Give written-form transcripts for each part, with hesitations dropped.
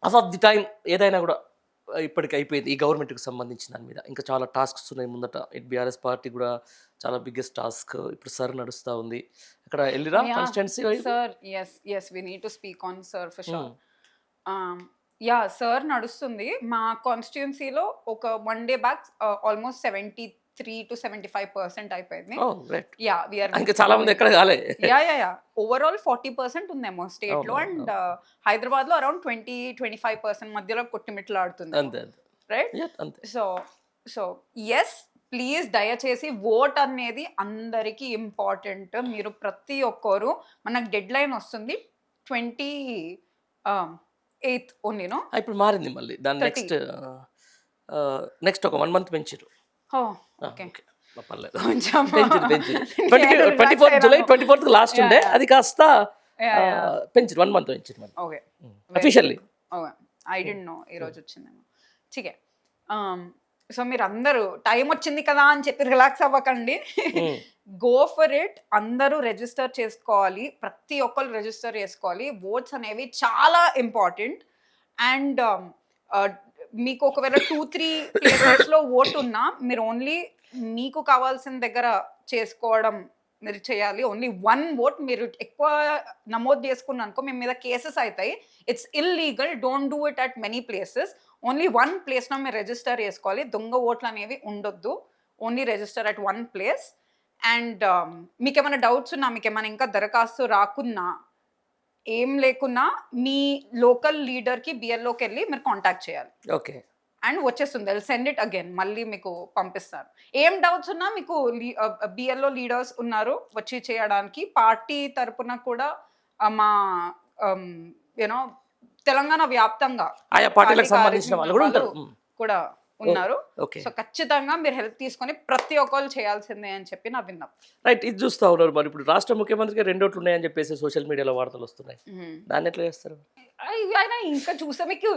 Half of the time ఏదైనా కూడా ఇప్పటికి అయిపోయింది ఈ గవర్నమెంట్కి సంబంధించిన దాని మీద. ఇంకా చాలా టాస్క్స్ ఉన్నాయి ముందట. ఇటు బీఆర్ఎస్ పార్టీ కూడా చాలా బిగ్గెస్ట్ టాస్క్ ఇప్పుడు సర్ నడుస్తూ ఉంది. అక్కడ వెళ్ళిరా Yeah, కాన్స్టిట్యున్సీ వైపు? sir. Yes, we need to speak on sir for sure. Yeah sir నడుస్తుంది మా కాన్స్టిట్యున్సీలో ఒక 1 day బ్యాక్ ఆల్మోస్ట్ 73 to 75% అయిపోయింది. ఓ గ్రేట్. యా వీఆర్ ఇంకా చాలా మంది ఎక్కడ కాలే. యా ఓవరాల్ 40% ఉందేమో స్టేట్ లో, అవును, అండ్ హైదరాబాద్ లో అరౌండ్ 20-25% మధ్యలో కొట్టిమిట్లాడుతుంది, అంతే అంతే. రైట్? Yeah, అంతే. సో ఎస్, ప్లీజ్ దయచేసి ఓట్ అనేది అందరికీ ఇంపార్టెంట్. మీరు ప్రతి ఒక్కరు, మనకు డెడ్ లైన్ వస్తుంది 28th ఓన్లీనో. ఇప్పుడు మారింది మళ్ళీ దాని 30. నెక్స్ట్ ఒక 1 month పెంచారు. ఓకే, పర్లేదు. కొంచెం పెంచారు 24th జూలై 24th లాస్ట్ ఉండే, అది కాస్త పెంచారు 1 month పెంచారు మళ్ళీ okay officially. Okay, I don't know ఈ రోజు వచ్చిందేమో. చికే, సో మీరు అందరూ టైం వచ్చింది కదా అని చెప్పి రిలాక్స్ అవ్వకండి. Go for it. అందరూ రిజిస్టర్ చేసుకోవాలి, ప్రతి ఒక్కరు రిజిస్టర్ చేసుకోవాలి. ఓట్స్ అనేవి చాలా ఇంపార్టెంట్. అండ్ మీకు ఒకవేళ 2-3 ప్లేసెస్లో ఓట్ ఉన్నా మీరు ఓన్లీ మీకు కావాల్సిన దగ్గర చేసుకోవడం మీరు చేయాలి. Only 1 vote. మీరు ఎక్కువ నమోదు చేసుకున్న అనుకో మీ మీద కేసెస్ అవుతాయి. It's illegal. Don't do it at many places. Only 1 ప్లేస్లో మీరు రిజిస్టర్ చేసుకోవాలి. దొంగ ఓట్లు అనేవి ఉండొద్దు. Only register at 1 place. And మీకు ఏమైనా డౌట్స్ ఉన్నా, మీకు ఏమైనా ఇంకా దరఖాస్తు రాకున్నా, ఏం లేకున్నా మీ లోకల్ లీడర్కి బిఎల్ఓకి వెళ్ళి మీరు కాంటాక్ట్ చేయాలి. ఓకే, అండ్ వచ్చేస్తుంది. సెండ్ ఇట్ అగైన్, మళ్ళీ మీకు పంపిస్తారు. ఏం డౌట్స్ ఉన్నా మీకు బిఎల్ఓ లీడర్స్ ఉన్నారు వచ్చి చేయడానికి. పార్టీ తరపున కూడా మా యూనో తెలంగాణ వ్యాప్తంగా ఆయా పార్టీలకు సంబంధించిన వాళ్ళు కూడా ఉంటారు. కూడా ఉన్నారు. ఓకే, సో ఖచ్చితంగా మీరు హెల్ప్ తీసుకొని ప్రతి ఒక్కరు చేయాల్సిందే అని చెప్పి నా విన్నపం. రైట్. ఇది చూస్తూ ఉన్నారు మరి ఇప్పుడు రాష్ట్ర ముఖ్యమంత్రికి 2 ఓట్లు ఉన్నాయని చెప్పేసి సోషల్ మీడియాలో వార్తలు వస్తున్నాయి. దాన్ని ఎట్లా చేస్తారు? ఆయన ఇంకా చూసా మీకు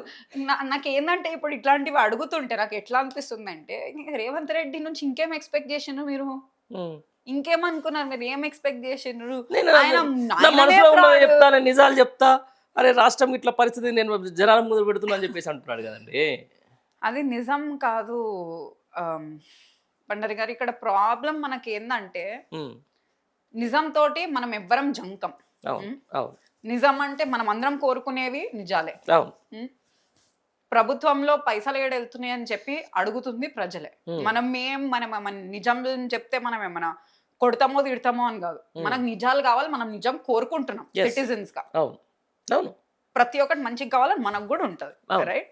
నాకేందంటే ఇప్పుడు ఇట్లాంటివి అడుగుతుంటే నాకు ఎట్లా అనిపిస్తుంది అంటే, రేవంత్ రెడ్డి నుంచి ఇంకేం ఎక్స్పెక్ట్ చేసిండ్రు మీరు? ఇంకేమనుకున్నారు మీరు? ఏం ఎక్స్పెక్ట్ చేసిండ్రు? చెప్తా, నేను నిజాలు చెప్తా, అరే రాష్ట్రం ఇట్లా పరిస్థితి నేను జనాల ముందు పెడుతున్నా అని చెప్పేసి అంటున్నాడు కదండి. అది నిజం కాదు బండారి గారు. ఇక్కడ ప్రాబ్లం మనకి ఏందంటే, నిజం తోటి మనం ఎవ్వరం జంకం. నిజం అంటే మనం అందరం కోరుకునేవి నిజాలే. ప్రభుత్వంలో పైసలు ఏడెళ్తున్నాయి అని చెప్పి అడుగుతుంది ప్రజలే. మనం నిజం చెప్తే మనం ఏమన్నా కొడతామో తిడతామో అని కాదు. మనకు నిజాలు కావాలి, మనం నిజం కోరుకుంటున్నాం సిటిజన్స్ గా. ప్రతి ఒక్కటి మంచిగా కావాలని మనకు కూడా ఉంటుంది, రైట్?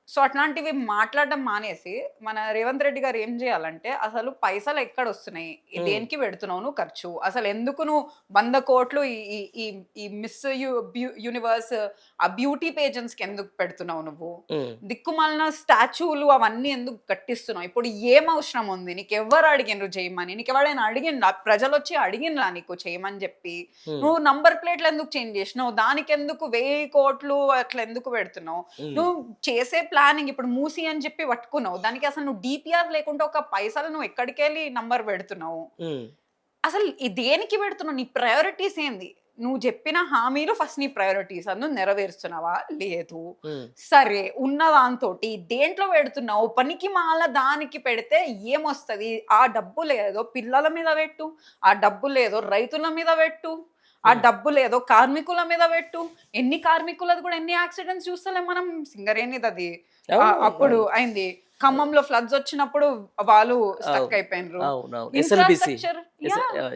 సో అట్లాంటివి మాట్లాడడం మానేసి మన రేవంత్ రెడ్డి గారు ఏం చేయాలంటే, అసలు పైసలు ఎక్కడ వస్తున్నాయి, దేనికి పెడుతున్నావు నువ్వు ఖర్చు, అసలు ఎందుకు నువ్వు 100 కోట్లు ఈ మిస్ యూనివర్స్ ఆ బ్యూటీ పేజెంట్స్కి ఎందుకు పెడుతున్నావు, నువ్వు దిక్కుమాలిన స్టాచ్యూలు అవన్నీ ఎందుకు కట్టిస్తున్నావు, ఇప్పుడు ఏం అవసరం ఉంది, నీకు ఎవరు అడిగినరు చేయమని, నీకు ఎవరైనా అడిగిన ప్రజలు వచ్చి అడిగినరా నీకు చేయమని చెప్పి, నువ్వు నంబర్ ప్లేట్లు ఎందుకు చేంజ్ చేసినావు, దానికి ఎందుకు 1000 కోట్లు అట్లా ఎందుకు పెడుతున్నావు, నువ్వు చేసే ప్లానింగ్ ఇప్పుడు మూసి అని చెప్పి పట్టుకున్నావు, దానికి అసలు నువ్వు డిపిఆర్ లేకుండా ఒక పైసలు నువ్వు ఎక్కడికి వెళ్ళి నంబర్ పెడుతున్నావు, అసలు దేనికి పెడుతున్నావు, నీ ప్రయారిటీస్ ఏంది, నువ్వు చెప్పిన హామీలు ఫస్ట్ నీ ప్రయారిటీస్ అను నెరవేరుస్తున్నావా లేదు, సరే ఉన్న దాంతో దేంట్లో పెడుతున్నావు, పనికి మాల దానికి పెడితే ఏమొస్తుంది, ఆ డబ్బు లేదో పిల్లల మీద పెట్టు, ఆ డబ్బు లేదో రైతుల మీద పెట్టు, ఆ డబ్బు లేదో కార్మికుల మీద పెట్టు. ఎన్ని కార్మికులది కూడా ఎన్ని యాక్సిడెంట్స్ చూస్తలే మనం. సింగరేణిది అది అప్పుడు అయింది, ఖమ్మంలో ఫ్లడ్స్ వచ్చినప్పుడు వాళ్ళు స్టక్ అయిపోయినారు.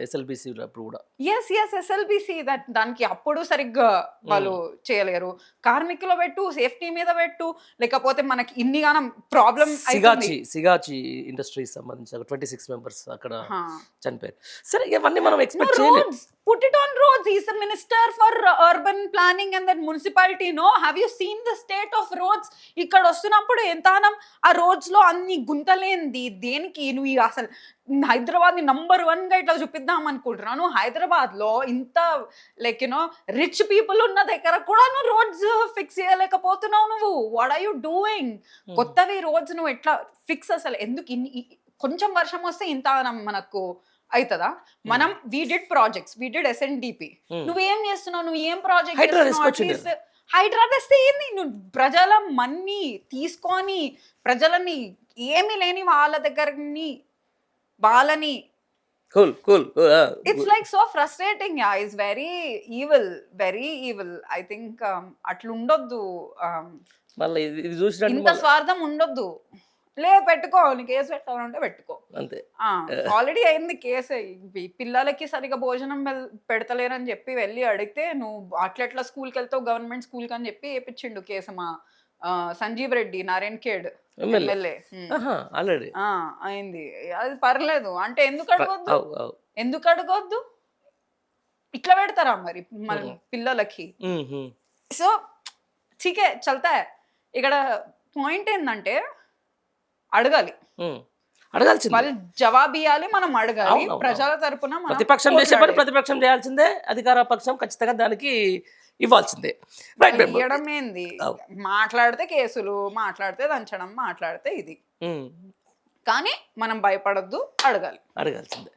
ఎస్ఎల్బిసి దానికి అప్పుడు సరిగ్గా వాళ్ళు చేయలేరు. కార్మికులు పెట్టు, సేఫ్టీ మీద పెట్టు, లేకపోతే మనకి ఇన్ని గానం ప్రాబ్లం. సిగాచి ఇండస్ట్రీస్ సంబంధించి 26 members అక్కడ చనిపోయారు. సరే ఇవన్నీ మనం ఎక్స్పెక్ట్ చేయలేం. Put it on roads. He's a minister for urban planning and that municipality. No, have you seen the state of roads? ఇక్కడ వస్తున్నప్పుడు ఎంతనం ఆ రోడ్స్ లో అన్ని గుంతలేంది, దేనికి నువ్వు అసలు హైదరాబాద్ ని నంబర్ 1 గా ఇట్లా చూపిద్దాం అనుకుంటున్నాను. హైదరాబాద్ లో ఇంత లైక్ యూనో రిచ్ పీపుల్ ఉన్న దగ్గర కూడా నువ్వు రోడ్స్ ఫిక్స్ చేయలేకపోతున్నావు. నువ్వు వాట్ ఆర్ యూ డూయింగ్? కొత్తవి రోడ్స్ నువ్వు ఎట్లా ఫిక్స్, అసలు ఎందుకు కొంచెం వర్షం వస్తే ఇంత మనకు అవుతుందా? మనం we did projects, we did SNDP. నువ్వేం చేస్తున్నావు, నువ్వు ఏం ప్రాజెక్ట్ చేస్తున్నావు? హైడ్రా తెస్తే ఏంది, నువ్వు ప్రజల మనీ తీసుకొని ప్రజలని ఏమీ లేని వాళ్ళ దగ్గరని వాళ్ళని cool cool it's like so frustrating. Yeah is very evil. I think అట్లా ఉండొద్దు. మళ్ళీ ఇది చూసినట్టు ఇంత స్వార్థం ఉండొద్దు. పెట్టుకో, నీ కేసు పెట్టాలంటే పెట్టుకో. అంతే. ఆల్రెడీ అయింది కేసు. పిల్లలకి సరిగా భోజనం పెడతలేరని చెప్పి వెళ్ళి అడిగితే నువ్వు అట్లెట్లా స్కూల్కి వెళ్తావు గవర్నమెంట్ స్కూల్కి అని చెప్పి వేపించిండు కేసు మా సంజీవ్ రెడ్డి నారాయణ్ ఖేడ్ ఎమ్మెల్యే. ఆల్రెడీ అయింది. అది పర్లేదు అంటే ఎందుకు అడగొద్దు ఇట్లా పెడతారా మరి మన పిల్లలకి? సో చీకే చల్తా. ఇక్కడ పాయింట్ ఏంటంటే అడగాలి, అడగాల్సింది, వాళ్ళు జవాబు ఇవ్వాలి, మనం అడగాలి. ప్రజల తరపున ప్రతిపక్షం చేసే పని ప్రతిపక్షం చేయాల్సిందే, అధికార పక్షం ఖచ్చితంగా దానికి ఇవ్వాల్సిందే. ఇవ్వడం ఏంది, మాట్లాడితే కేసులు, మాట్లాడితే దంచడం, మాట్లాడితే ఇది. కానీ మనం భయపడొద్దు, అడగాలి, అడగాల్సిందే.